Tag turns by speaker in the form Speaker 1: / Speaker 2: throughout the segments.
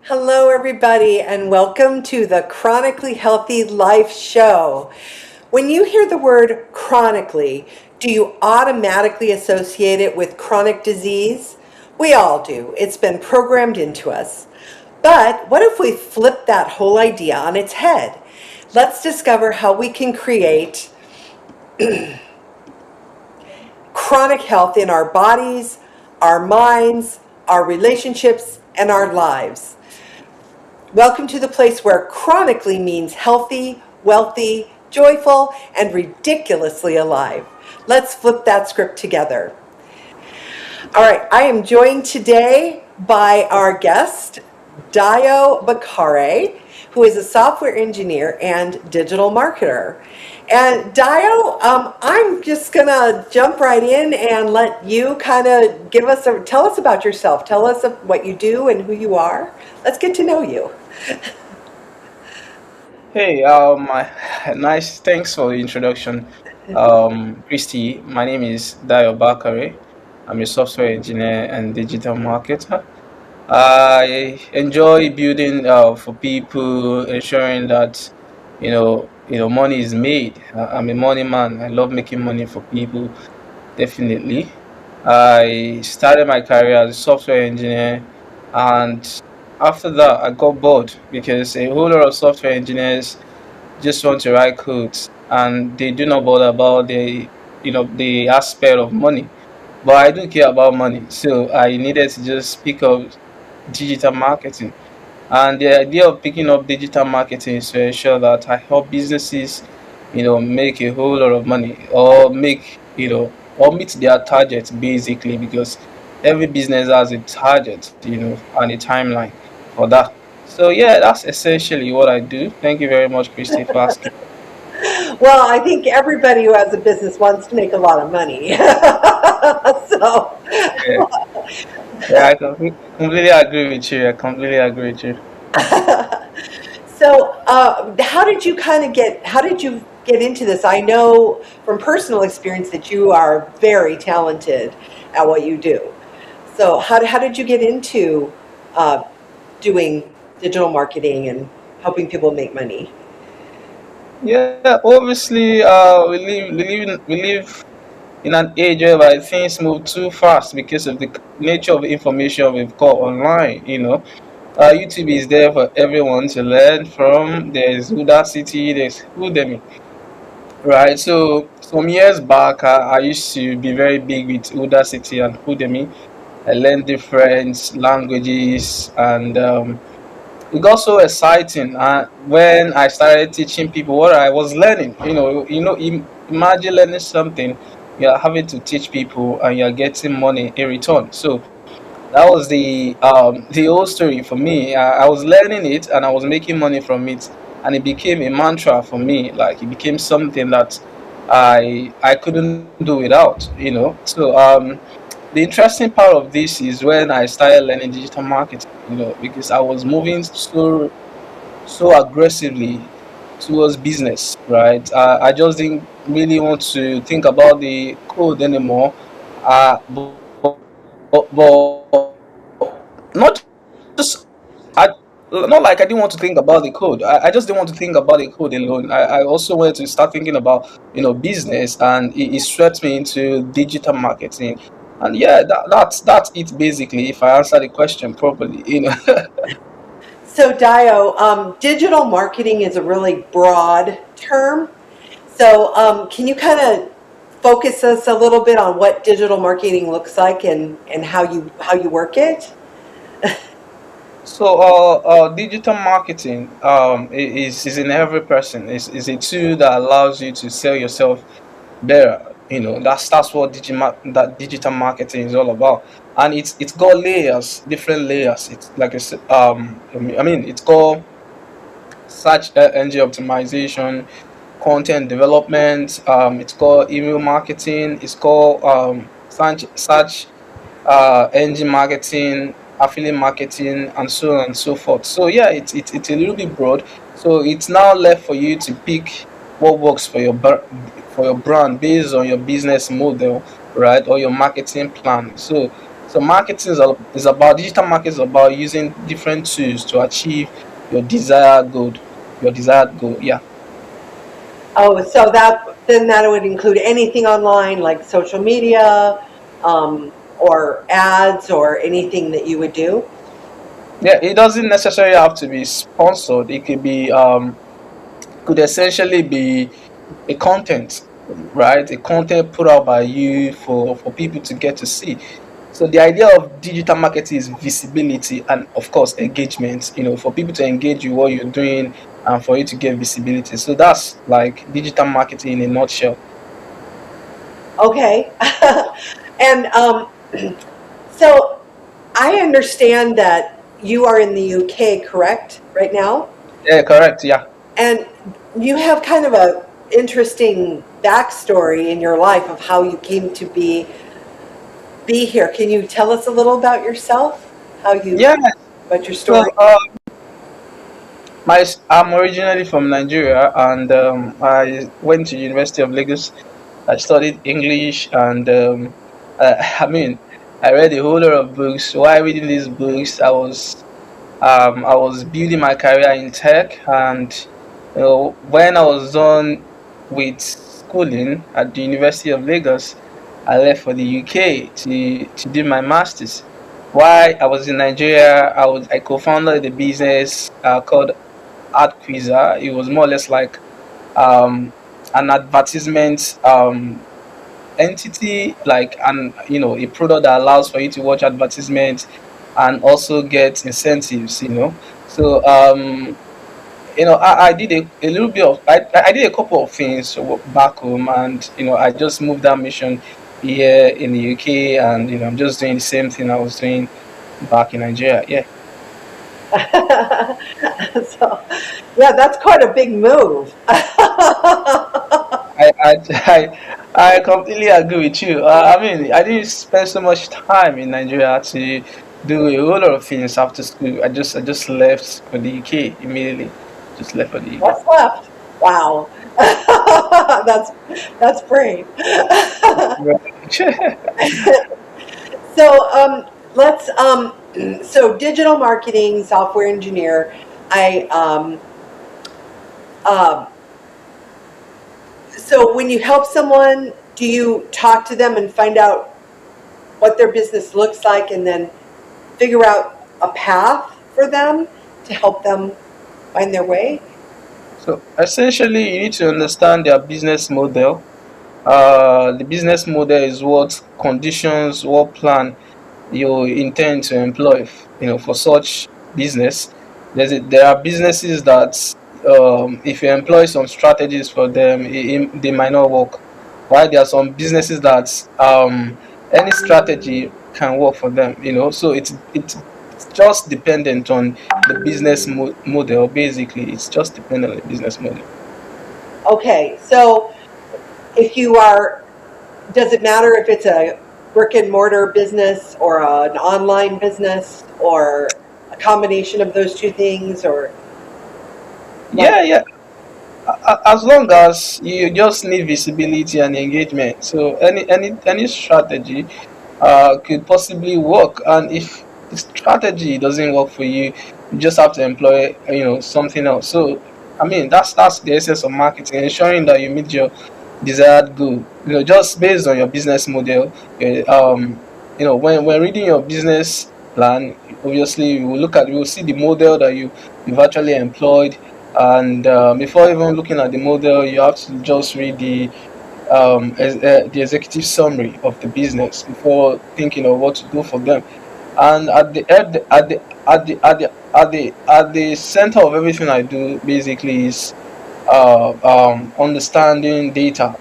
Speaker 1: Hello, everybody, and welcome to the Chronically Healthy Life show. When you hear the word chronically, do you automatically associate it with chronic disease? We all do. It's been programmed into us. But what if we flip that whole idea on its head? Let's discover how we can create chronic health in our bodies, our minds, our relationships, and our lives. Welcome to the place where chronically means healthy, wealthy, joyful, and ridiculously alive. Let's flip that script together. All right, I am joined today by our guest, Dayo Bakare, who is a software engineer and digital marketer. And Dayo, I'm just gonna jump right in and let you kind of tell us about yourself. Tell us what you do and who you are. Let's get to know you.
Speaker 2: Hey, nice. Thanks for the introduction, Kristy. My name is Dayo Bakare. I'm a software engineer and digital marketer. I enjoy building for people, ensuring that money is made. I'm a money man. I love making money for people. Definitely. I started my career as a software engineer, and after that, I got bored because a whole lot of software engineers just want to write codes and they do not bother about the aspect of money. But I do care about money, so I needed to just pick up digital marketing. And the idea of picking up digital marketing is to ensure that I help businesses, make a whole lot of money or or meet their targets basically, because every business has a target, and a timeline for that. So yeah, that's essentially what I do. Thank you very much, Christy, for asking.
Speaker 1: Well, I think everybody who has a business wants to make a lot of money. So,
Speaker 2: Yeah, yeah, completely agree with you. I completely agree with you.
Speaker 1: how did you get into this? I know from personal experience that you are very talented at what you do. So how did you get into uh, doing digital marketing and helping people make money?
Speaker 2: Yeah, obviously, we live in an age whereby things move too fast because of the nature of information we've got online. YouTube is there for everyone to learn from. There's Udacity, there's Udemy, right? So some years back, I used to be very big with Udacity and Udemy. I learned different languages, and it got so exciting when I started teaching people what I was learning. Imagine learning something, you're having to teach people, and you're getting money in return. So that was the whole story for me. I was learning it and I was making money from it, and it became a mantra for me. Like, it became something that I couldn't do without. So the interesting part of this is when I started learning digital marketing. Because I was moving so aggressively towards business, right? I just didn't really want to think about the code anymore. But not just I not like I didn't want to think about the code. I just didn't want to think about the code alone. I also wanted to start thinking about business, and it swept me into digital marketing. And yeah, that's it basically. If I answer the question properly.
Speaker 1: So, Dio, digital marketing is a really broad term. So, can you kind of focus us a little bit on what digital marketing looks like and how you work it?
Speaker 2: So, digital marketing is in every person. Is a tool that allows you to sell yourself better. That's what digital marketing is all about, and it's got layers, different layers. It's like it's called search engine optimization, content development. It's called email marketing. It's called search engine marketing, affiliate marketing, and so on and so forth. So yeah, it's a little bit broad. So it's now left for you to pick what works for your brand based on your business model, right, or your marketing plan. So So marketing is about digital marketing is about using different tools to achieve your desired goal. Your desired goal, yeah.
Speaker 1: Oh, so that would include anything online like social media, or ads or anything that you would do.
Speaker 2: Yeah, it doesn't necessarily have to be sponsored. It could be could essentially be a content, right? A content put out by you for people to get to see. So the idea of digital marketing is visibility and of course engagement, for people to engage with what you're doing and for you to get visibility. So that's like digital marketing in a nutshell.
Speaker 1: Okay. And so I understand that you are in the UK, correct, right now?
Speaker 2: Yeah, correct. Yeah.
Speaker 1: And you have kind of a interesting backstory in your life of how you came to be here. Can you tell us a little about yourself?
Speaker 2: Yeah.
Speaker 1: About your
Speaker 2: So
Speaker 1: story?
Speaker 2: I'm originally from Nigeria, and I went to University of Lagos. I studied English, and I mean, I read a whole lot of books. While reading these books, I was building my career in tech, and when I was done with schooling at the University of Lagos, I left for the UK to do my masters. While I was in Nigeria, I co-founded a business called Adquiza. It was more or less like um, an advertisement entity, like a product that allows for you to watch advertisements and also get incentives. So I did a little bit of I did a couple of things back home, and I just moved that mission here in the UK, and I'm just doing the same thing I was doing back in Nigeria. Yeah.
Speaker 1: So, yeah, that's quite a big move.
Speaker 2: I I I completely agree with you. I mean, I didn't spend so much time in Nigeria to do a whole lot of things after school. I just left for the UK immediately. Just left for the UK.
Speaker 1: What's left? Wow. that's that's brave.
Speaker 2: Right.
Speaker 1: So let's so digital marketing software engineer. I um, so when you help someone, do you talk to them and find out what their business looks like, and then figure out a path for them to help them find their way?
Speaker 2: So essentially, you need to understand their business model. The business model is what conditions, what plan you intend to employ, for such business. There are businesses that, if you employ some strategies for them, they might not work. While there are some businesses that any strategy can work for them. So it's just dependent on the business model. Basically, it's just dependent on the business model.
Speaker 1: Okay, so if you are, does it matter if it's a brick and mortar business or an online business or a combination of those two things, or like,
Speaker 2: Yeah, yeah. As long as you just need visibility and engagement, so any strategy could possibly work. And if the strategy doesn't work for you, you just have to employ something else. So I mean, that's the essence of marketing, ensuring that you meet your desired goal, just based on your business model. When reading your business plan, obviously you will see the model that you've actually employed. And before even looking at the model, you have to just read the executive summary of the business before thinking of what to do for them. And at the center of everything I do basically is understanding data,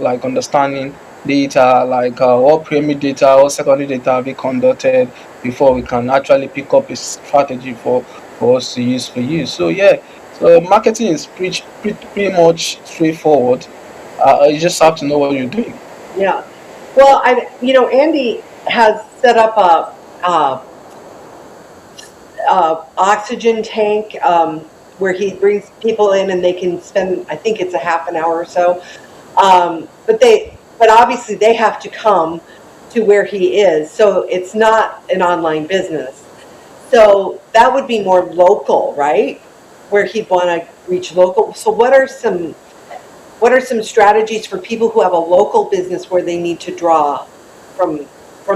Speaker 2: like what primary data or secondary data have been conducted before we can actually pick up a strategy for us to use for you. So yeah, so marketing is pretty much straightforward. You just have to know what you're doing.
Speaker 1: yeah. Well, Andy has set up oxygen tank, where he brings people in and they can spend, I think it's a half an hour or so. But obviously they have to come to to where he is. So it's not an online business. So that would be more local, right? Where he'd want to reach local. So what are some strategies for people who have a local business where they need to draw from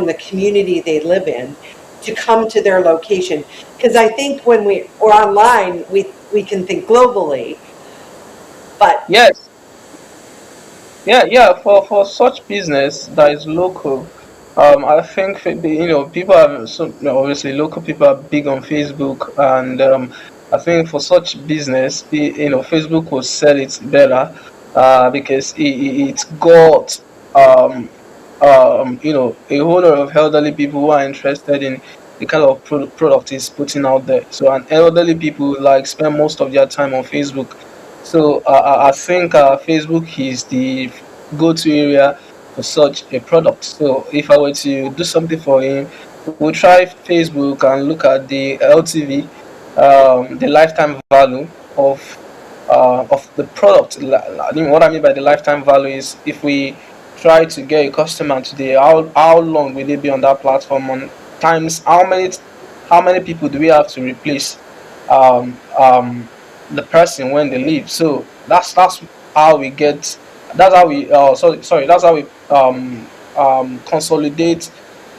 Speaker 1: the community they live in to come to their location? Because I think when we're online, we can think globally, but
Speaker 2: Yes. Yeah. For such business that is local, I think people are obviously local people are big on Facebook, and I think for such business, Facebook will sell it better, because it's got um a whole lot of elderly people who are interested in the kind of product is putting out there. So, and elderly people like spend most of their time on Facebook. So, I think Facebook is the go-to area for such a product. So, if I were to do something for him, we'll try Facebook and look at the LTV, the lifetime value of the product. I mean, what I mean by the lifetime value is if we try to get a customer today, how long will they be on that platform, on times how many people do we have to replace um the person when they leave. So that's how we get that's how we sorry that's how we consolidate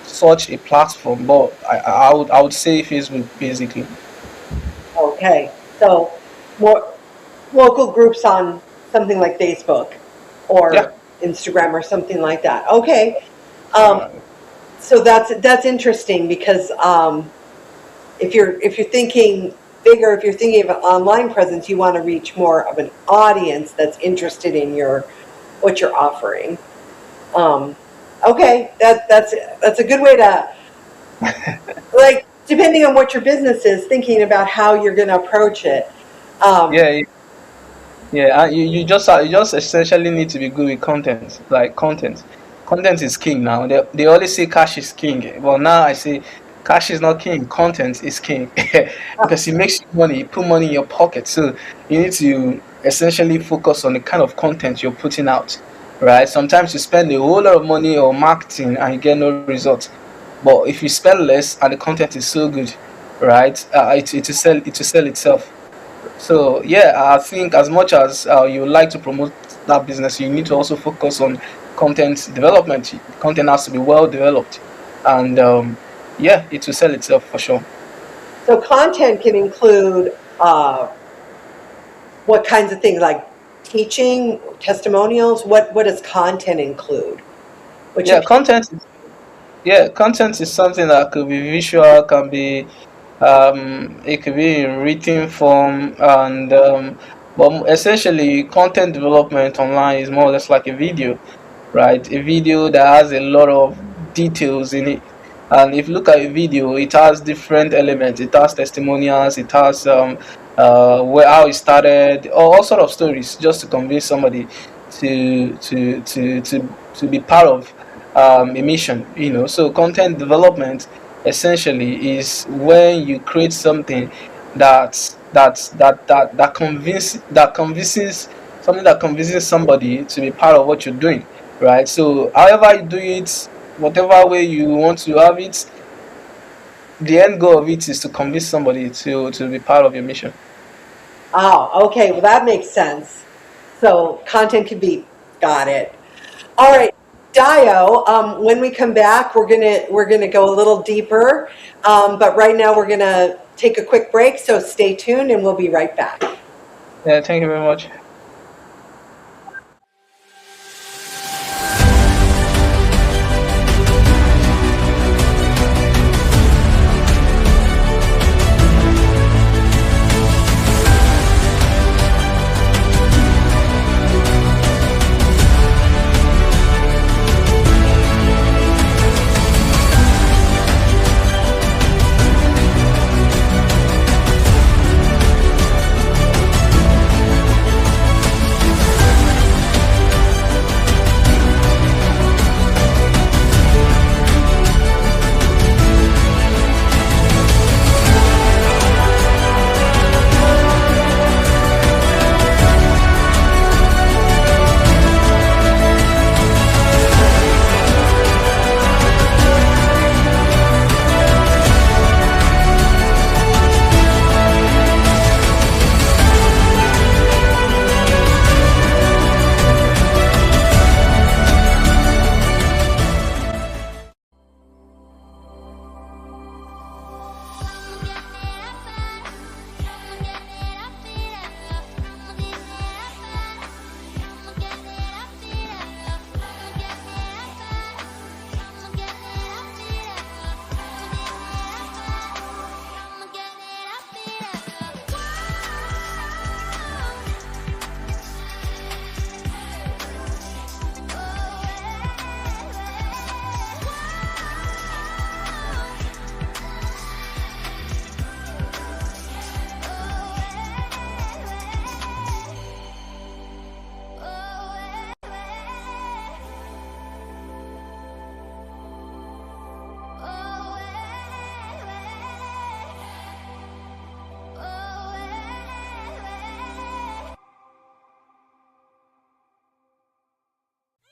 Speaker 2: such a platform. But I would say Facebook basically.
Speaker 1: okay. So more local groups on something like Facebook
Speaker 2: Yeah.
Speaker 1: or Instagram or something like that. Okay. Um,
Speaker 2: uh,
Speaker 1: so that's interesting because if you're thinking bigger, if you're thinking of an online presence, you want to reach more of an audience that's interested in what you're offering. Um, okay, that's a good way to, like, depending on what your business is, thinking about how you're going to approach it. Um,
Speaker 2: yeah. Yeah, and you just essentially need to be good with content. Like content, content is king now. They always say cash is king, but now I say cash is not king. Content is king because it makes you money. It put money in your pocket. So you need to essentially focus on the kind of content you're putting out, right? Sometimes you spend a whole lot of money on marketing and you get no results. But if you spend less and the content is so good, right, it will sell itself. So yeah, I think as much as you would like to promote that business, you need to also focus on content development. Content has to be well developed, and yeah, it will sell itself for sure.
Speaker 1: so content can include what kinds of things, like teaching, testimonials. What does content include? Which
Speaker 2: Yeah,
Speaker 1: you
Speaker 2: content is something that could be visual, can be it could be in written form, and but essentially, content development online is more or less like a video, right? A video that has a lot of details in it. And if you look at a video, it has different elements. It has testimonials. It has where how it started, all sort of stories, just to convince somebody to be part of a mission. So content development essentially is when you create something that convinces something that convinces somebody to be part of what you're doing, right? So however you do it, whatever way you want to have it, the end goal of it is to convince somebody to be part of your mission.
Speaker 1: Oh, okay. Well, that makes sense. So content can be, got it. All right, Dio. When we come back, we're gonna go a little deeper. But right now, we're gonna take a quick break. So stay tuned, and we'll be right back.
Speaker 2: Yeah, thank you very much.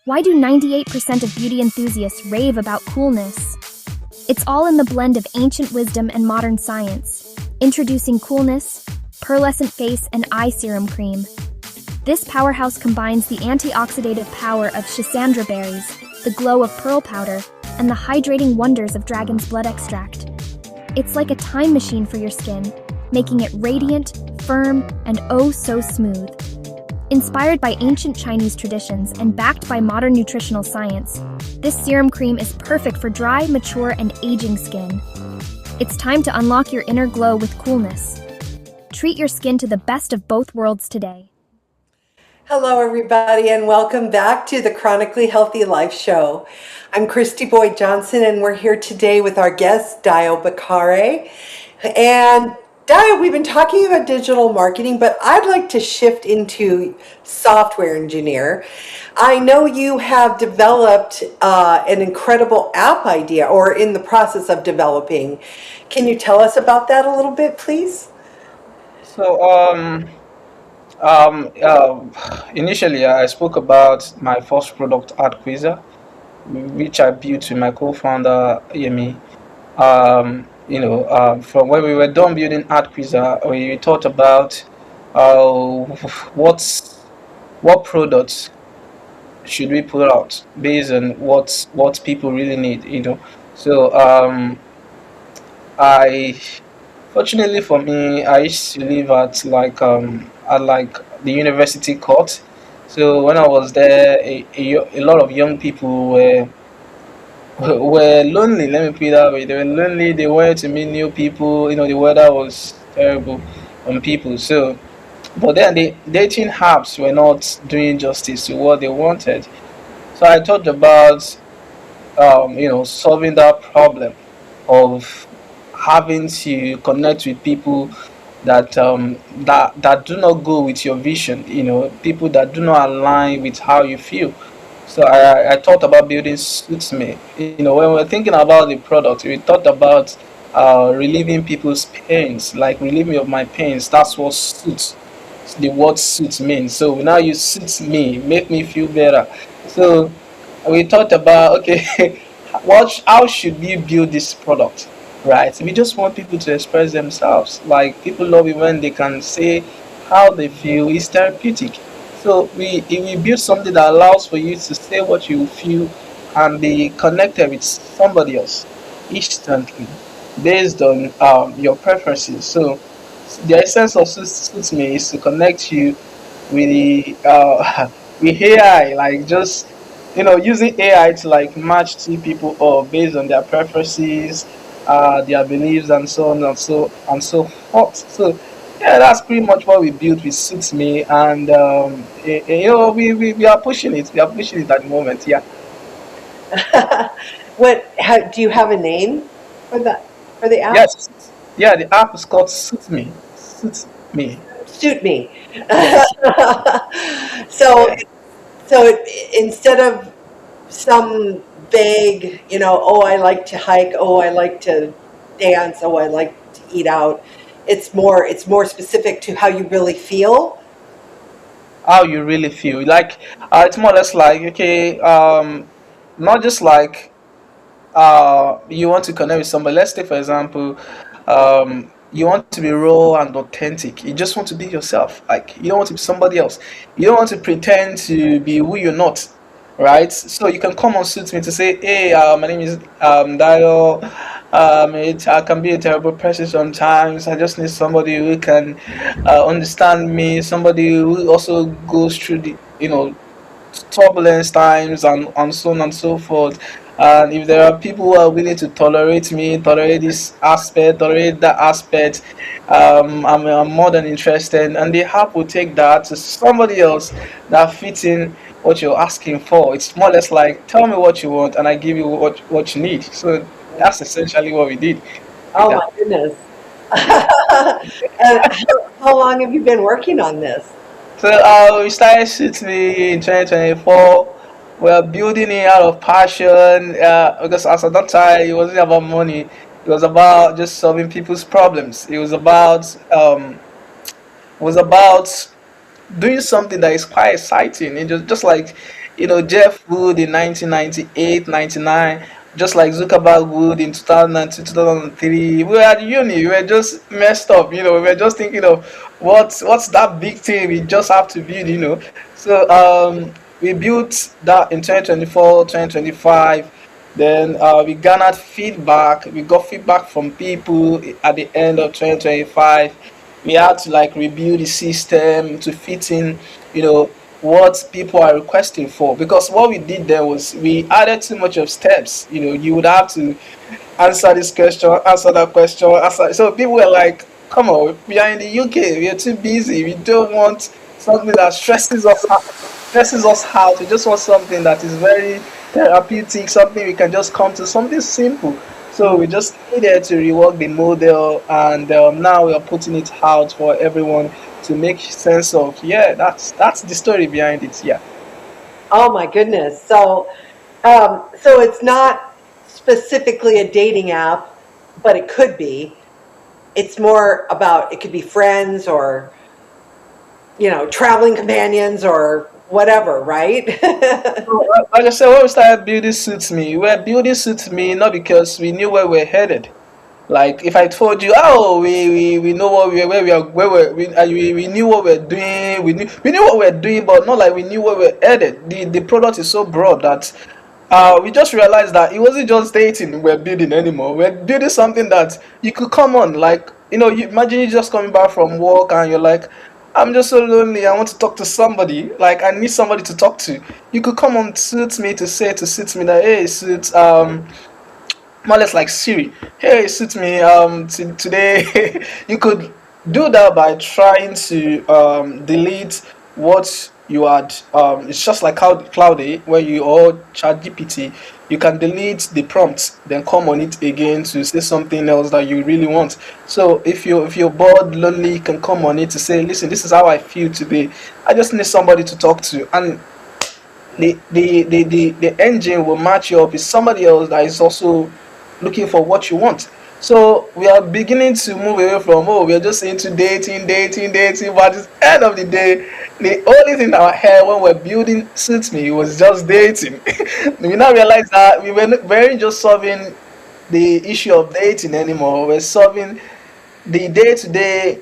Speaker 3: Why do 98% of beauty enthusiasts rave about coolness? It's all in the blend of ancient wisdom and modern science. Introducing Coolness, Pearlescent Face and Eye Serum Cream. This powerhouse combines the antioxidative power of schisandra berries, the glow of pearl powder, and the hydrating wonders of dragon's blood extract. It's like a time machine for your skin, making it radiant, firm, and oh so smooth. Inspired by ancient Chinese traditions and backed by modern nutritional science, this serum cream is perfect for dry, mature, and aging skin. It's time to unlock your inner glow with Coolness. Treat your skin to the best of both worlds today.
Speaker 1: Hello, everybody, and welcome back to the Chronically Healthy Life show. I'm Kristy Boyd Johnson, and we're here today with our guest, Dayo Bakare. And Dayo, we've been talking about digital marketing, but I'd like to shift into software engineer. I know you have developed an incredible app idea, or in the process of developing. Can you tell us about that a little bit, please?
Speaker 2: So, initially, I spoke about my first product, AdQuizer, which I built with my co-founder, Yemi. From when we were done building AdQuizer, we thought about uh, what products should we put out based on what people really need. So I fortunately for me, I used to live at the university court. So when I was there, a lot of young people were lonely. Let me put it that way. They were lonely. They wanted to meet new people. The weather was terrible on people. So, but then the dating apps were not doing justice to what they wanted. So I thought about solving that problem of having to connect with people that do not go with your vision. People that do not align with how you feel. So I thought about building Suits Me. When we're thinking about the product, we thought about relieving people's pains, like relieving of my pains. That's what suits the word suits means. So we now use suits me, make me feel better. So we thought about, okay, how should we build this product, right? We just want people to express themselves. Like, people love it when they can say how they feel. It's therapeutic. So we build something that allows for you to say what you feel and be connected with somebody else instantly based on your preferences. So the essence of Suits Me is to connect you with the with AI, like just using AI to like match two people up based on their preferences, their beliefs, and so on and so forth. So yeah, that's pretty much what we built with Suits Me, and we are pushing it. We are pushing it at the moment. Yeah.
Speaker 1: Do you have a name for the app?
Speaker 2: Yes. Yeah. The app is called Suits Me. Suits Me.
Speaker 1: Suit me.
Speaker 2: Yes.
Speaker 1: So,
Speaker 2: Yeah.
Speaker 1: instead of some vague, oh, I like to hike, oh, I like to dance, oh, I like to eat out. It's more specific to how you really feel.
Speaker 2: How you really feel. Like, it's more or less like, okay, not just like you want to connect with somebody. Let's take for example, you want to be raw and authentic. You just want to be yourself. Like, you don't want to be somebody else. You don't want to pretend to be who you're not, right? So you can come on Suit Me to say, hey, my name is Dayo. I can be a terrible person sometimes. I just need somebody who can understand me. Somebody who also goes through the turbulence times, and so on and so forth. And if there are people who are willing to tolerate me, tolerate this aspect, tolerate that aspect, I'm more than interested. And the app will take that to somebody else that fits in what you're asking for. It's more or less like, tell me what you want, and I give you what you need. So that's essentially what we did with
Speaker 1: Oh
Speaker 2: that.
Speaker 1: my goodness. And how long have you been working on this?
Speaker 2: So we started Sydney in 2024. We're building it out of passion because as at that time it wasn't about money. It was about just solving people's problems. It was about doing something that is quite exciting. And just like Jeff Wood in 1998, 99, just like Zuckerberg would in 2002, 2003. We were at uni, we were just messed up, we were just thinking of what's that big thing we just have to build. So we built that in 2024, 2025. Then we garnered feedback. We got feedback from people at the end of 2025. We had to like rebuild the system to fit in, you know, what people are requesting for. Because what we did there was we added too much of steps. You would have to answer this question, answer that question, answer. So people were like, "Come on, we are in the UK. We are too busy. We don't want something that stresses us out. We just want something that is very therapeutic, something we can just come to, something simple." So we just needed to rework the model, and now we are putting it out for everyone to make sense of. Yeah, that's the story behind it. Yeah.
Speaker 1: Oh my goodness. So it's not specifically a dating app, but it could be. It's more about, it could be friends or, traveling companions or whatever, right?
Speaker 2: Like I said, when we started building Suits Me, we were building Suits Me not because we knew where we were headed. Like if I told you, oh, we know what we where we are where we knew what we're doing, we knew what we're doing, but not like we knew where we're headed. The product is so broad that we just realized that it wasn't just dating we're building anymore. We're building something that you could come on, like you imagine you just coming back from work and you're like, I'm just so lonely. I want to talk to somebody. Like I need somebody to talk to. You could come on Suits Me to say to Suits Me that, hey, Suits, more or less like Siri. Hey, suit me. Today you could do that by trying to delete what you had. It's just like how Cloudy, where you or ChatGPT, you can delete the prompt, then come on it again to say something else that you really want. So if you're bored, lonely, you can come on it to say, listen, this is how I feel today. I just need somebody to talk to, and the engine will match you up with somebody else that is also looking for what you want. So we are beginning to move away from, oh, we're just into dating, dating, dating. But at the end of the day, the only thing in our head when we're building Suits Me was just dating. We now realize that weren't just solving the issue of dating anymore. We're solving the day-to-day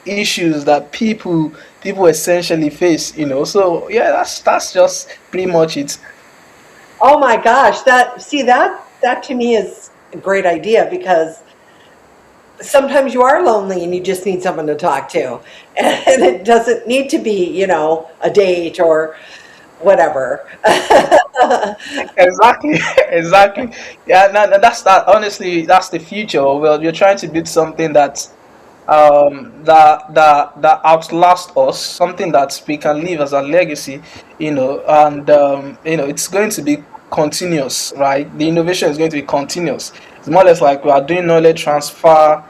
Speaker 2: issues that people essentially face. So yeah, that's just pretty much it.
Speaker 1: Oh my gosh, that to me is a great idea, because sometimes you are lonely and you just need someone to talk to. And it doesn't need to be, a date or whatever.
Speaker 2: Exactly, exactly. Yeah, no, that's that. Honestly, that's the future. Well, you're trying to build something that outlasts us, something that we can leave as a legacy, and it's going to be continuous, right? The innovation is going to be continuous. It's more or less like we are doing knowledge transfer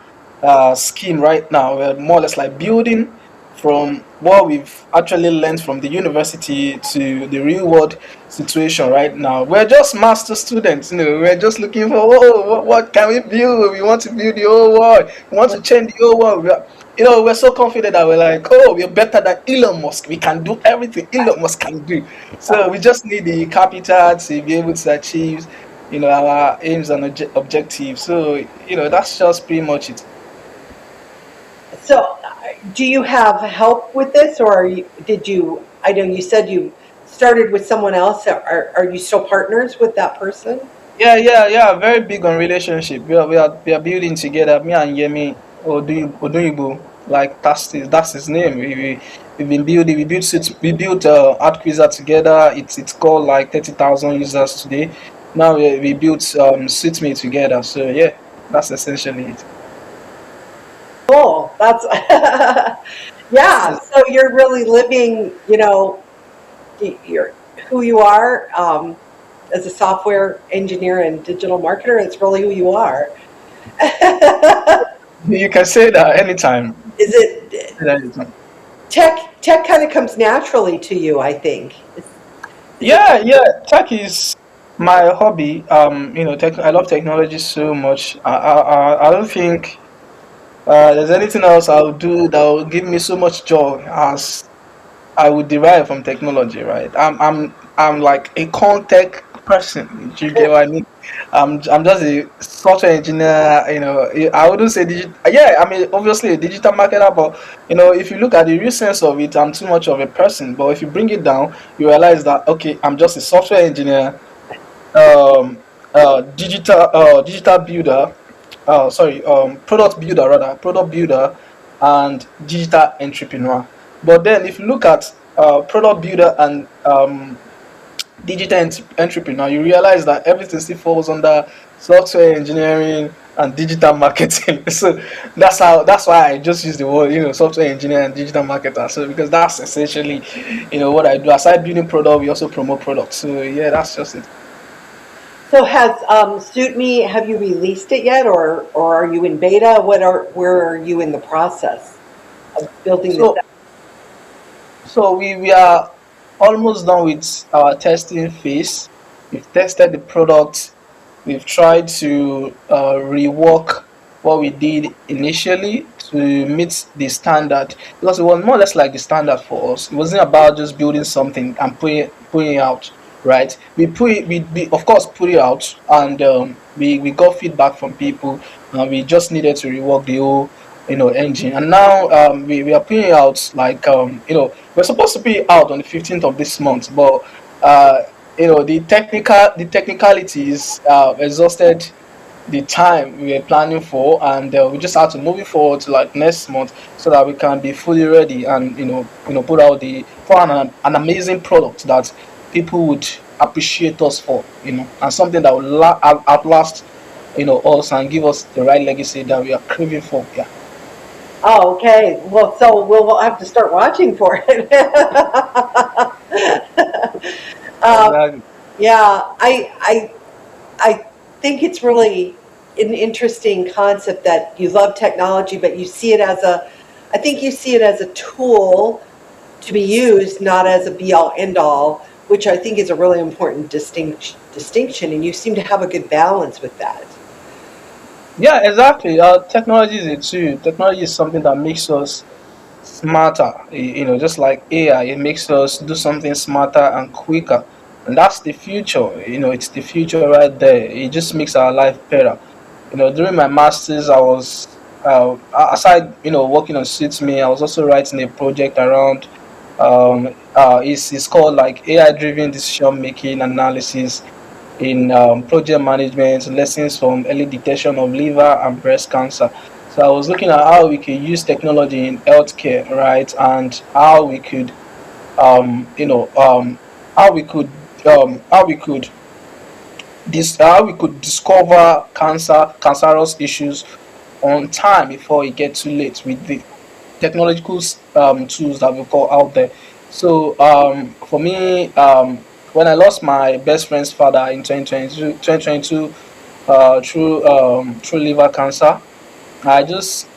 Speaker 2: scheme right now. We're more or less like building from what we've actually learned from the university to the real world situation right now. We're just master students, we're just looking for, oh, what can we build? We want to build the whole world. We want to change the whole world. We're so confident that we're like, oh, we're better than Elon Musk. We can do everything Elon Musk can do. So we just need the capital to be able to achieve, our aims and objectives. So, that's just pretty much it.
Speaker 1: So, do you have help with this, or I know you said you started with someone else. Are you still partners with that person?
Speaker 2: Yeah, yeah, yeah. Very big on relationship. We are building together. Me and Yemi Oduyibo, like that's his name. We've been building. We built Art Quizzer together. It's called like 30,000 users today. Now we built Suit Me together. So yeah, that's essentially it.
Speaker 1: Cool. That's yeah. So you're really living, you're who you are, as a software engineer and digital marketer. It's really who you are.
Speaker 2: You can say that anytime.
Speaker 1: Is it
Speaker 2: Say that anytime.
Speaker 1: tech kind of comes naturally to you, I think. Is it?
Speaker 2: Yeah, yeah. Tech is my hobby. I love technology so much. I don't think there's anything else I'll do that will give me so much joy as I would derive from technology, right? I'm like a contact person. Do you get what I mean? I'm just a software engineer. I wouldn't say digital. Yeah, I mean obviously a digital marketer, but if you look at the real sense of it, I'm too much of a person. But if you bring it down, you realize that okay, I'm just a software engineer, um, digital builder, sorry, product builder rather, product builder, and digital entrepreneur. But then, if you look at product builder and digital entrepreneur, you realize that everything still falls under software engineering and digital marketing. So that's why I just use the word, software engineer and digital marketer. So because that's essentially, what I do. Aside building product, we also promote products. So yeah, that's just it.
Speaker 1: So has Suit Me, have you released it yet, or are you in beta? Where are you in the process of building this
Speaker 2: So
Speaker 1: out?
Speaker 2: So we are almost done with our testing phase. We've tested the product. We've tried to rework what we did initially to meet the standard because it was more or less like the standard for us. It wasn't about just building something and putting it out, right? We of course put it out, and we got feedback from people, and we just needed to rework the whole engine. And now we are putting it out like we're supposed to put it out on the 15th of this month, but uh, the technicalities exhausted the time we were planning for, and we just had to move it forward to like next month so that we can be fully ready and put on an amazing product that people would appreciate us for, and something that will outlast us and give us the right legacy that we are craving for. Yeah.
Speaker 1: Oh, okay. Well, so we'll have to start watching for it. um,
Speaker 2: Exactly.
Speaker 1: yeah, I think it's really an interesting concept that you love technology, but you see it as I think you see it as a tool to be used, not as a be all end all, which I think is a really important distinction, and you seem to have a good balance with that.
Speaker 2: Yeah, exactly. Technology is a tool. Technology is something that makes us smarter. Just like AI, it makes us do something smarter and quicker. And that's the future. It's the future right there. It just makes our life better. During my masters, I was aside, working on Suits Me, I was also writing a project around it's called like AI driven decision making analysis in project management, lessons from early detection of liver and breast cancer. So I was looking at how we could use technology in healthcare, right, and um, you know, um, how we could, how we could discover cancerous issues on time before it gets too late with the technological tools that we call out there. So for me, when I lost my best friend's father in 2022 through liver cancer, I just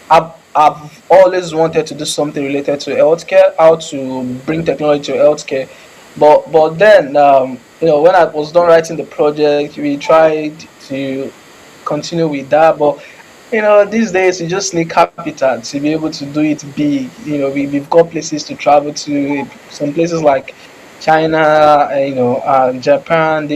Speaker 2: I've always wanted to do something related to healthcare, how to bring technology to healthcare. But then when I was done writing the project, we tried to continue with that. But these days you just need capital to be able to do it big. We've got places to travel to, some places like China, Japan,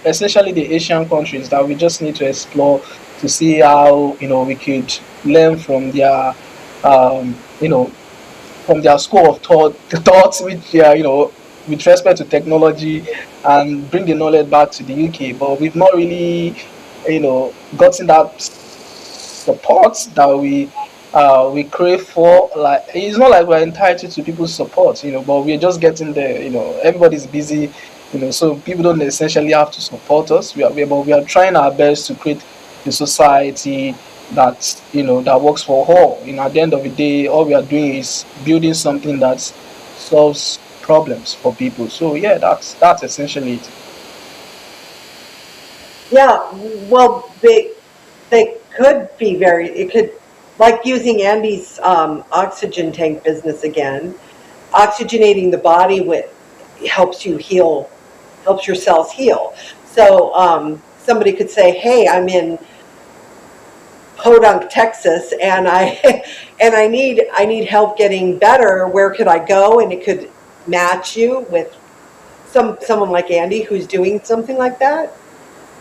Speaker 2: essentially the Asian countries that we just need to explore to see how we could learn from their from their school of thoughts, which with respect to technology, and bring the knowledge back to the UK. But we've not really gotten that support that we crave for. Like it's not like we're entitled to people's support, but we're just getting there. Everybody's busy, so people don't essentially have to support us. But we are trying our best to create a society that works for all. At the end of the day, all we are doing is building something that solves problems for people. So yeah, that's essentially it.
Speaker 1: Yeah, well, they could be very. It could, like using Andy's oxygen tank business again. Oxygenating the body with helps you heal, helps your cells heal. So somebody could say, "Hey, I'm in Podunk, Texas, and I and I need help getting better. Where could I go? And it could match you with someone like Andy who's doing something like that.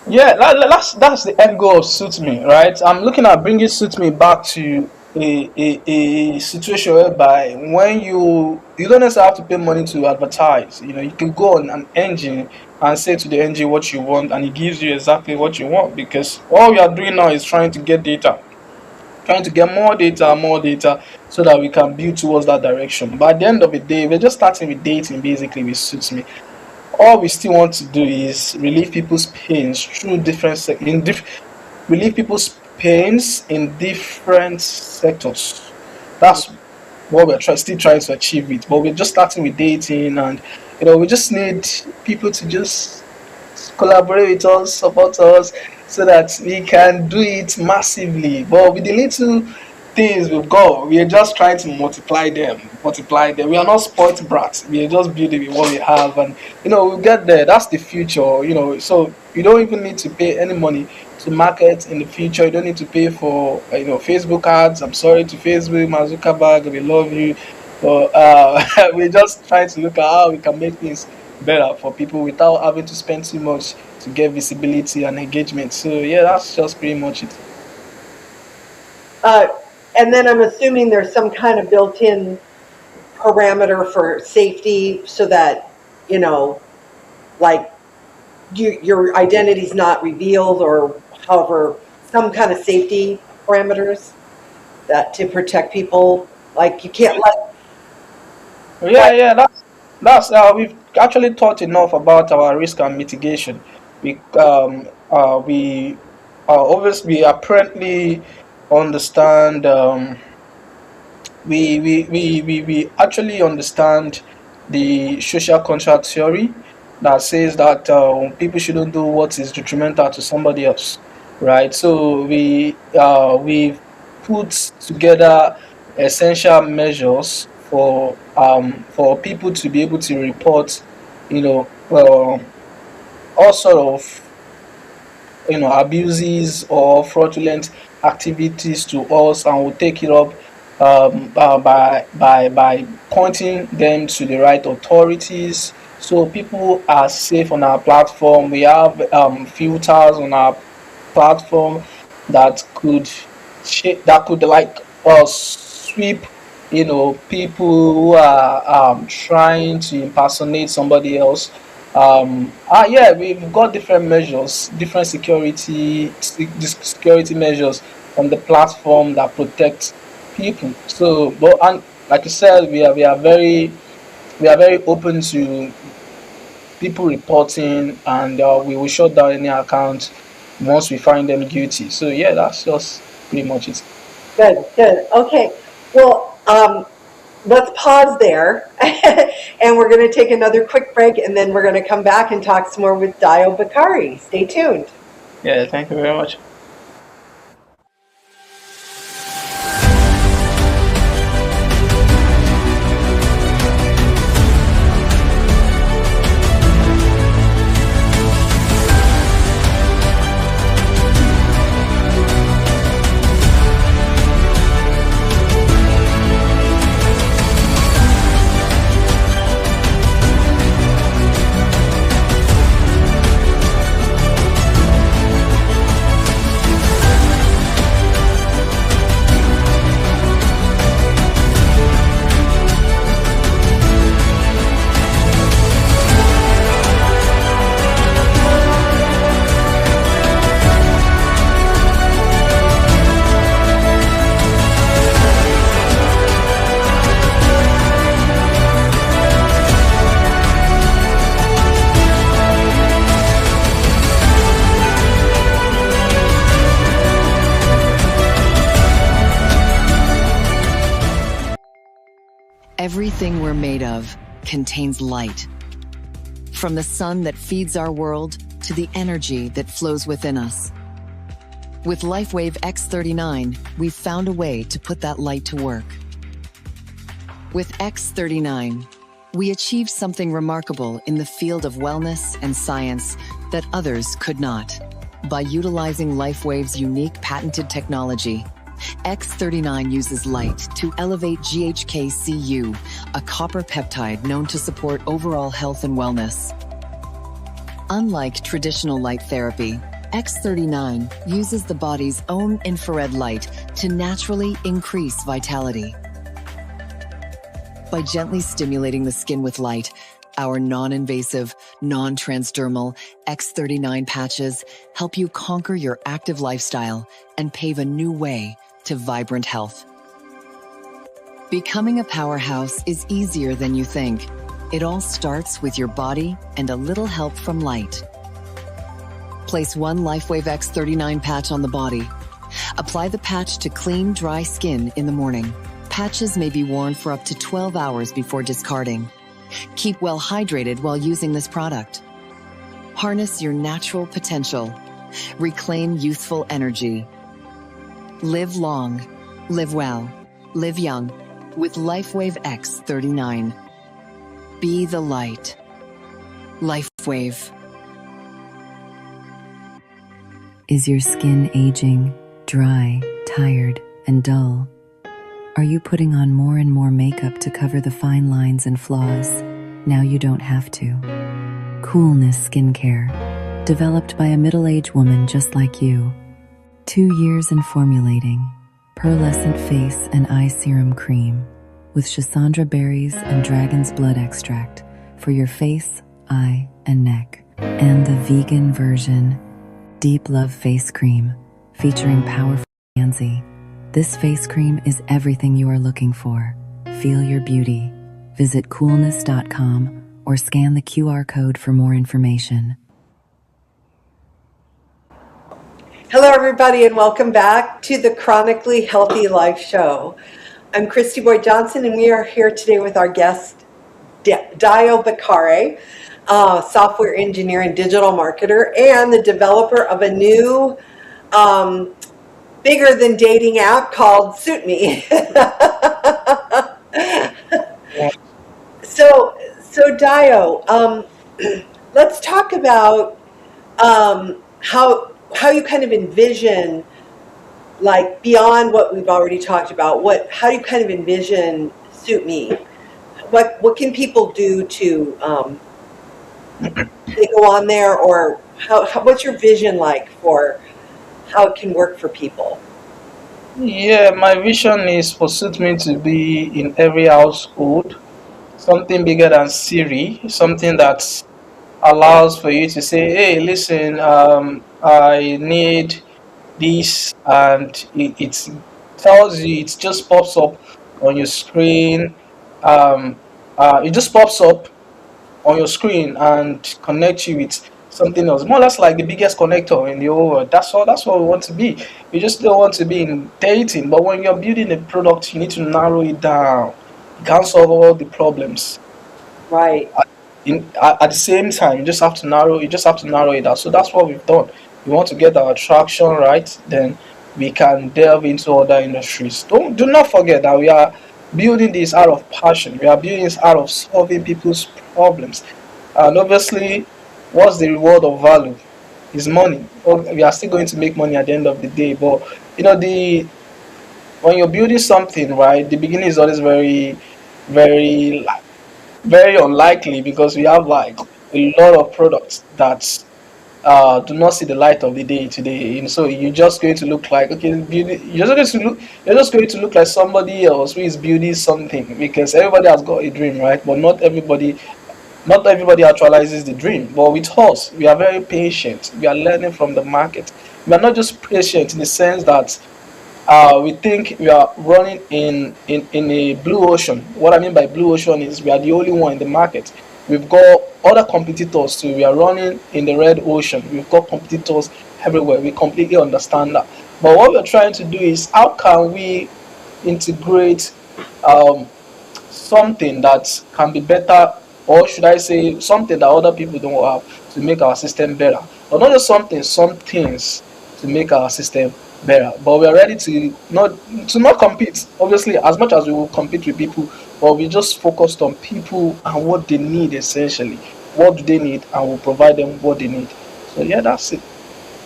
Speaker 2: Yeah, that's the end goal of Suit Me, right? I'm looking at bringing Suit Me back to a situation whereby when you don't necessarily have to pay money to advertise. You can go on an engine and say to the engine what you want, and it gives you exactly what you want, because all we are doing now is trying to get data, trying to get more data, so that we can build towards that direction. But at the end of the day, we're just starting with dating basically with Suits Me. All we still want to do is relieve people's pains through relieve people's pains in different sectors. That's what we're still trying to achieve it. But we're just starting with dating, and we just need people to just collaborate with us, support us, so that we can do it massively. But with the little things we've got, we are just trying to multiply them. We are not spoilt brats. We are just building with what we have, and we'll get there. That's the future. So you don't even need to pay any money to market in the future. You don't need to pay for Facebook ads. I'm sorry to Facebook, Mazuka, we love you, but we're just trying to look at how we can make things better for people without having to spend too much to get visibility and engagement. So yeah, that's just pretty much it.
Speaker 1: And then I'm assuming there's some kind of built-in parameter for safety, so that like your identity's not revealed, or however, some kind of safety parameters that to protect people. Like you can't let.
Speaker 2: Yeah, that's we've actually thought enough about our risk and mitigation. We obviously apparently understand. We actually understand the social contract theory that says that people shouldn't do what is detrimental to somebody else, right? So we've put together essential measures for people to be able to report, all sort of abuses or fraudulent activities to us, and we'll take it up by pointing them to the right authorities, so people are safe on our platform. We have filters on our platform that could like sweep people who are trying to impersonate somebody else. Yeah, we've got different measures, different security measures on the platform that protect people. So, but and like you said, we are very open to people reporting, and we will shut down any account once we find them guilty. So yeah, that's just pretty much it.
Speaker 1: Good, good. Okay. Well, let's pause there, and we're going to take another quick break, and then we're going to come back and talk some more with Dayo Bakare. Stay tuned.
Speaker 2: Yeah, thank you very much.
Speaker 4: Everything we're made of contains light. From the sun that feeds our world to the energy that flows within us. With LifeWave X39, we've found a way to put that light to work. With X39, we achieved something remarkable in the field of wellness and science that others could not. By utilizing LifeWave's unique patented technology, X39 uses light to elevate GHK-Cu, a copper peptide known to support overall health and wellness. Unlike traditional light therapy, X39 uses the body's own infrared light to naturally increase vitality. By gently stimulating the skin with light, our non-invasive, non-transdermal X39 patches help you conquer your active lifestyle and pave a new way to vibrant health. Becoming a powerhouse is easier than you think. It all starts with your body and a little help from light. Place one LifeWave X39 patch on the body. Apply the patch to clean, dry skin in the morning. Patches may be worn for up to 12 hours before discarding. Keep well hydrated while using this product. Harness your natural potential. Reclaim youthful energy. Live long, live well, live young with LifeWave X39. Be the light. LifeWave.
Speaker 5: Is your skin aging, dry, tired, and dull? Are you putting on more and more makeup to cover the fine lines and flaws? Now you don't have to. Coolness Skincare, developed by a middle-aged woman just like you. 2 years in formulating, pearlescent face and eye serum cream with Schisandra berries and dragon's blood extract for your face, eye, and neck. And the vegan version, Deep Love Face Cream, featuring powerful Yanzi. This face cream is everything you are looking for. Feel your beauty. Visit coolness.com or scan the QR code for more information.
Speaker 1: Hello, everybody, and welcome back to the Chronically Healthy Life show. I'm Kristy Boyd Johnson, and we are here today with our guest, Dayo Bakare, software engineer and digital marketer, and the developer of a new bigger than dating app called Suit Me. So Dayo, let's talk about how you kind of envision, like beyond what we've already talked about. How do you kind of envision Suit Me? What can people do to they go on there, or what's your vision like for how it can work for people?
Speaker 2: Yeah, my vision is for Suit Me to be in every household, something bigger than Siri, something that allows for you to say, hey, listen, I need this, and it tells you, it just pops up on your screen. It just pops up on your screen and connects you with something else, more or less like the biggest connector in the whole world. That's what we want to be. We just don't want to be in dating, but when you're building a product, you need to narrow it down. You can't solve all the problems
Speaker 1: Right.
Speaker 2: at the same time. You just have to narrow it down. So that's what we've done. We want to get our traction right, then we can delve into other industries. Do not forget that we are building this out of passion. We are building this out of solving people's problems. And obviously, what's the reward of value? Is money. We are still going to make money at the end of the day. But when you're building something, right, the beginning is always very, very, very unlikely, because we have like a lot of products that do not see the light of the day today. And so you're just going to look like, okay, you're just going to look like somebody else who is building something, because everybody has got a dream, right? But not everybody actualizes the dream. But with us, we are very patient. We are learning from the market. We are not just patient in the sense that we think we are running in a blue ocean. What I mean by blue ocean is we are the only one in the market. We've got other competitors too. We are running in the red ocean. We've got competitors everywhere. We completely understand that. But what we're trying to do is, how can we integrate something that can be better, or should I say something that other people don't have, to make our system better? Or not just something, some things to make our system better. But we are ready to not compete, obviously, as much as we will compete with people, but we just focused on people and what they need essentially. What do they need, and we'll provide them what they need. So yeah, that's it.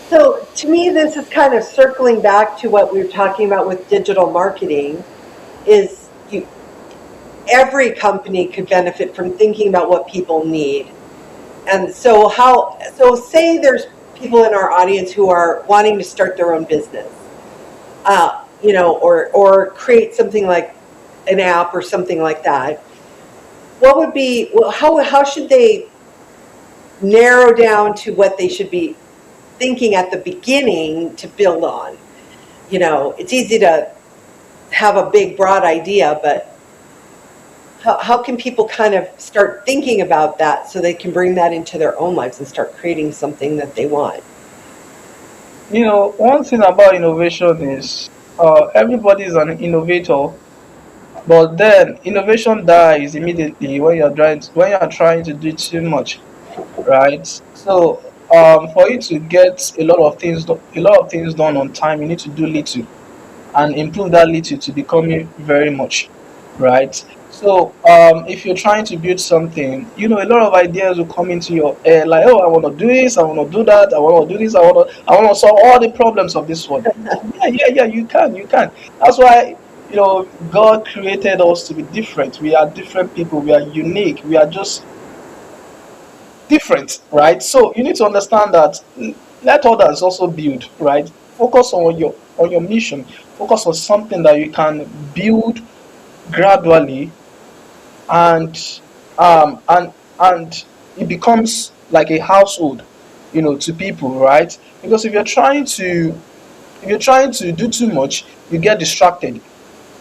Speaker 1: So to me, this is kind of circling back to what we were talking about with digital marketing. Is you, every company could benefit from thinking about what people need. And so say there's people in our audience who are wanting to start their own business, or create something like an app or something like that. What would be, well, how should they narrow down to what they should be thinking at the beginning to build on? It's easy to have a big, broad idea, but how can people kind of start thinking about that so they can bring that into their own lives and start creating something that they want?
Speaker 2: One thing about innovation is everybody is an innovator, but then innovation dies immediately when you're trying to do too much, right? So for you to get a lot of things done on time, you need to do little and improve that little to becoming very much, right? So if you're trying to build something, a lot of ideas will come into your head, like, oh, I want to do this, I want to do that, I want to do this, I want to solve all the problems of this world. Yeah, yeah, yeah, you can. That's why God created us to be different. We are different people. We are unique. We are just different, right? So you need to understand that. Let others also build, right? Focus on your mission. Focus on something that you can build gradually, and um and and it becomes like a household, to people, right? Because if you're trying to do too much, you get distracted.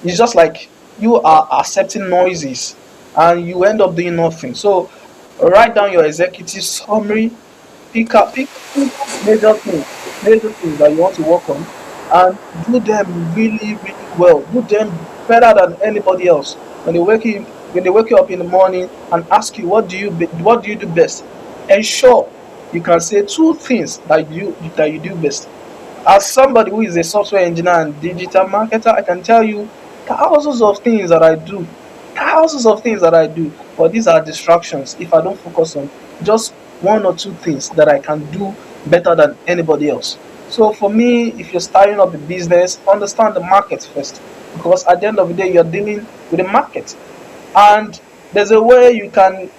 Speaker 2: It's just like you are accepting noises and you end up doing nothing. So write down your executive summary, pick two major things that you want to work on, and do them really, really well. Do them better than anybody else. When they wake you up in the morning and ask you what do you do best, ensure you can say two things that you do best. As somebody who is a software engineer and digital marketer, I can tell you thousands of things that I do, thousands of things that I do, but these are distractions if I don't focus on just one or two things that I can do better than anybody else. So for me, if you're starting up a business, understand the market first, because at the end of the day, you're dealing with the market, and there's a way you can,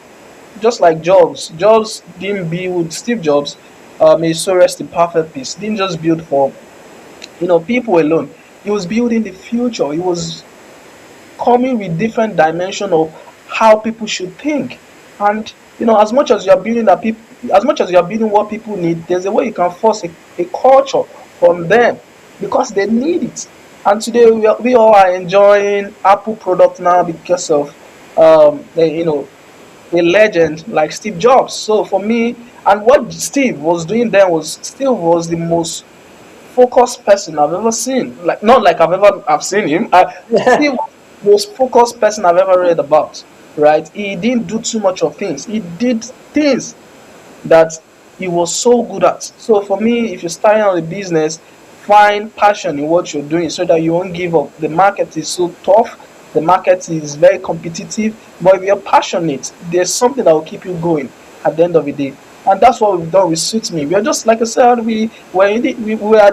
Speaker 2: just like Jobs didn't build Steve Jobs, may so rest in perfect peace, didn't just build for people alone. He was building the future. He was coming with different dimension of how people should think. And as much as you're building as much as you're building what people need, there's a way you can force a culture from them because they need it. And today we all are enjoying Apple product now because of a legend like Steve Jobs. So for me, and what Steve was doing then was the most focused person I've ever seen. Like, not like I've seen him. Steve was the most focused person I've ever read about. Right? He didn't do too much of things. He did things that he was so good at. So for me, if you're starting out a business, find passion in what you're doing so that you won't give up. The market is so tough. The market is very competitive. But if you're passionate, there's something that will keep you going at the end of the day. And that's what we've done with Suits Me. We are just, like I said, we were at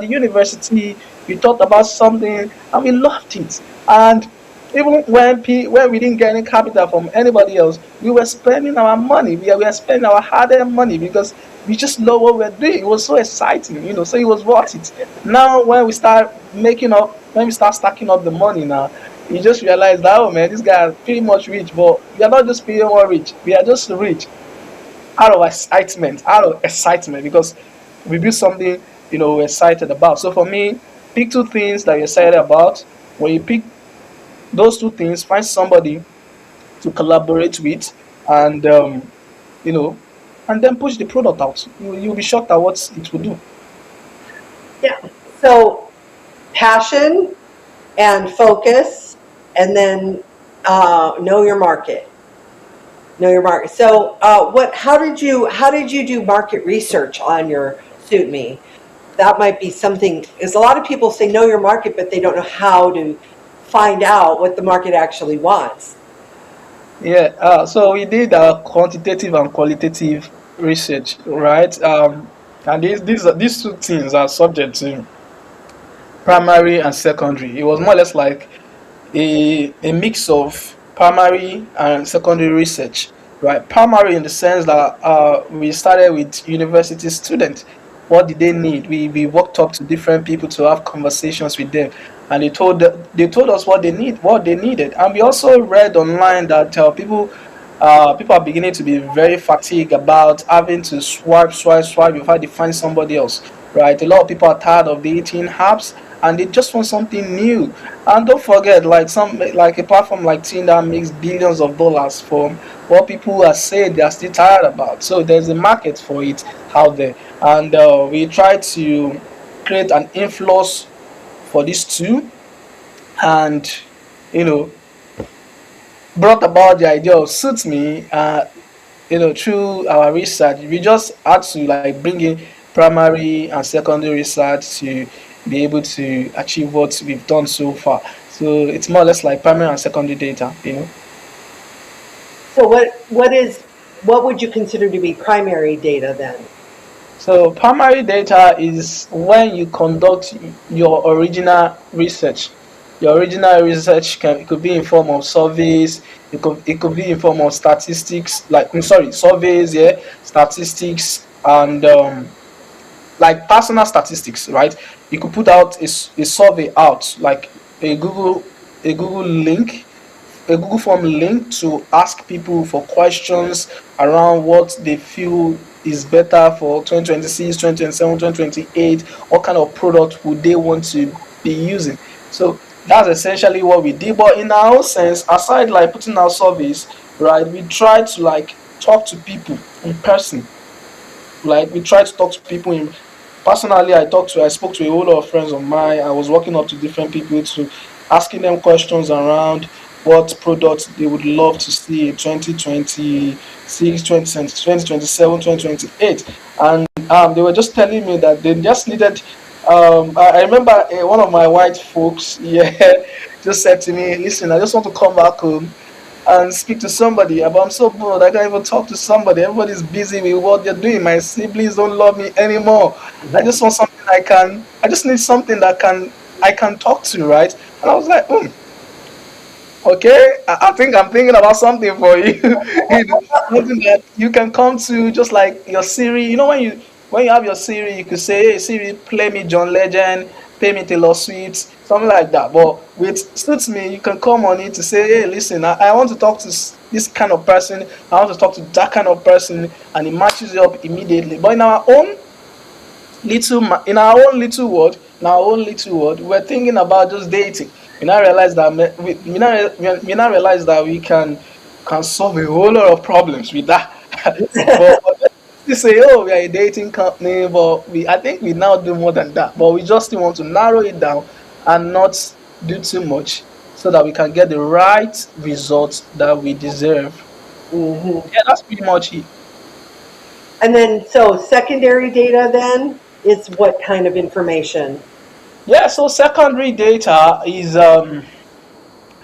Speaker 2: the university, we talked about something and we loved it. And even when we didn't get any capital from anybody else, we were spending our money. We were spending our hard-earned money because we just love what we were doing. It was so exciting, so it was worth it. Now, when we start stacking up the money now, you just realize that, oh man, this guy is pretty much rich, but we are not just pretty much rich. We are just rich out of excitement because we built something, we're excited about. So for me, pick two things that you're excited about. When you pick those two things, find somebody to collaborate with, and you know and then push the product out. You'll be shocked at what it will do.
Speaker 1: Yeah. So passion and focus, and then know your market. Know your market. So how did you do market research on your Suit Me? That might be something, because a lot of people say know your market, but they don't know how to find out what the market actually wants.
Speaker 2: Yeah, so we did quantitative and qualitative research, right? And these two things are subject to primary and secondary. It was more or less like a mix of primary and secondary research, right? Primary in the sense that we started with university students. What did they need? We walked up to different people to have conversations with them, and they told us what they needed, and we also read online that people are beginning to be very fatigued about having to swipe before they find somebody else, right? A lot of people are tired of dating apps and they just want something new. And don't forget, like a platform like Tinder makes billions of dollars from what people are saying they are still tired about. So there's a market for it out there, and we try to create an influence for these two, and you know brought about the idea of suit me. Through our research, we just had to like bring in primary and secondary research to be able to achieve what we've done so far. So it's more or less like primary and secondary data.
Speaker 1: So what would you consider to be primary data then?
Speaker 2: So primary data is when you conduct your original research. Your original research it could be in form of surveys, it could be in form of statistics, like surveys, yeah, statistics, and like personal statistics, right? You could put out a survey out, like a google a google link a Google form link to ask people for questions around what they feel is better for 2026, 2027, 2028. What kind of product would they want to be using? So that's essentially what we did. But in our own sense, aside like putting out surveys, right, we try to like talk to people in person. Like we try to talk to people in personally. I spoke to a whole lot of friends of mine. I was walking up to different people to asking them questions around what products they would love to see in 2026, 2027, 2028. And they were just telling me that they just needed I remember one of my white folks, yeah, just said to me, listen, I just want to come back home and speak to somebody. But I'm so bored. I can't even talk to somebody. Everybody's busy with what they're doing. My siblings don't love me anymore. I just want something I just need something that I can talk to, right? And I was like, okay, I think I'm thinking about something for you. Something that you can come to, just like your Siri. When you have your Siri, you could say, "Hey Siri, play me John Legend, play me Taylor Swift," something like that. But with Suits Me, you can come on it to say, "Hey, listen, I want to talk to this kind of person. I want to talk to that kind of person," and it matches you up immediately. But in our own little world, we're thinking about just dating. We now realize that we now realize that we can solve a whole lot of problems with that. but they say, oh, we are a dating company, but I think we now do more than that. But we just still want to narrow it down and not do too much so that we can get the right results that we deserve. Yeah, that's pretty much it.
Speaker 1: And then, so secondary data then is what kind of information?
Speaker 2: Yeah, so secondary data is the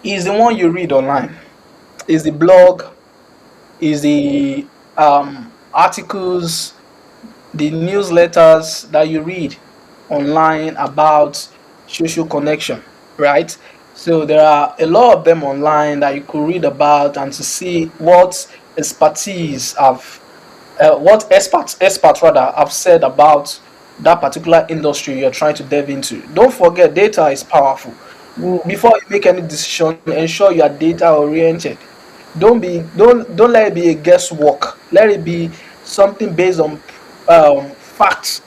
Speaker 2: one you read online. Is the blog, is the articles, the newsletters that you read online about social connection, right? So there are a lot of them online that you could read about and to see expertise have what experts rather have said about that particular industry you're trying to delve into. Don't forget, data is powerful. Before you make any decision, ensure you are data oriented. Don't let it be a guesswork. Let it be something based on facts.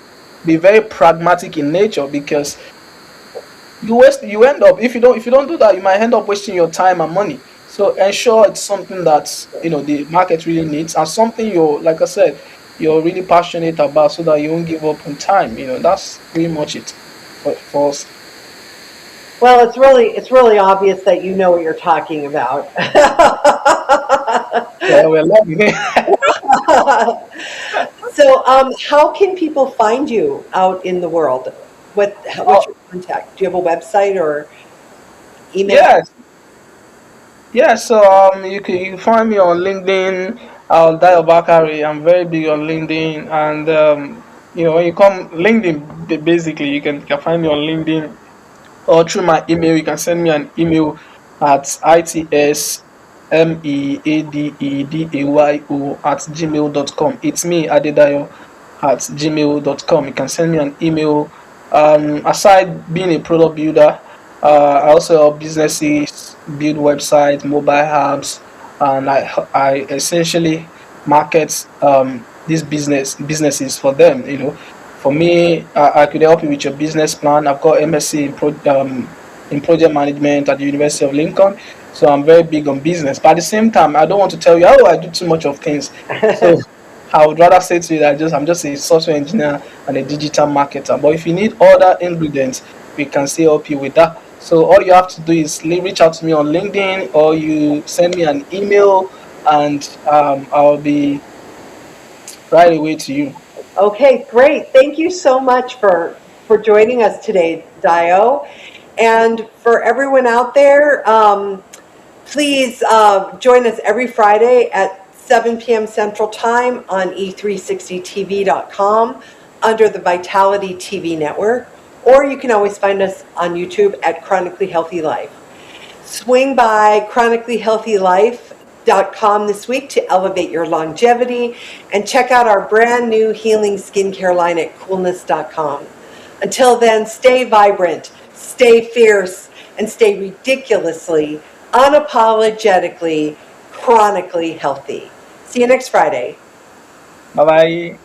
Speaker 2: Be very pragmatic in nature, because you end up, if you don't do that, you might end up wasting your time and money. So ensure it's something that the market really needs, and something like I said, you're really passionate about, so that you won't give up on time. That's pretty much it for us.
Speaker 1: Well, it's really obvious that you know what you're talking about.
Speaker 2: Yeah, we're loving it.
Speaker 1: So, how can people find you out in the world? What's your contact? Do you have a website or email?
Speaker 2: Yes, yes. So you can find me on LinkedIn. Dayo Bakare. I'm very big on LinkedIn, and When you come LinkedIn, basically you can find me on LinkedIn, or through my email. You can send me an email at itsmeadedayo@gmail.com. It's me, Adedayo, @gmail.com. You can send me an email. Aside being a product builder, I also help businesses build websites, mobile apps, and I essentially market these businesses for them. For me, I could help you with your business plan. I've got MSc in project management at the University of Lincoln, so I'm very big on business. But at the same time, I don't want to tell you, oh, I do too much of things. So I would rather say to you that I'm just a software engineer and a digital marketer. But if you need other ingredients, we can still help you with that. So all you have to do is reach out to me on LinkedIn, or you send me an email, and I'll be right away to you.
Speaker 1: Okay, great. Thank you so much for joining us today, Dayo. And for everyone out there, please join us every Friday at 7 p.m. Central Time on e360tv.com under the Vitality TV network, or you can always find us on YouTube at Chronically Healthy Life. Swing by chronicallyhealthylife.com this week to elevate your longevity, and check out our brand new healing skincare line at coolness.com. Until then, stay vibrant, stay fierce, and stay ridiculously, unapologetically, chronically healthy. See you next Friday.
Speaker 2: Bye bye.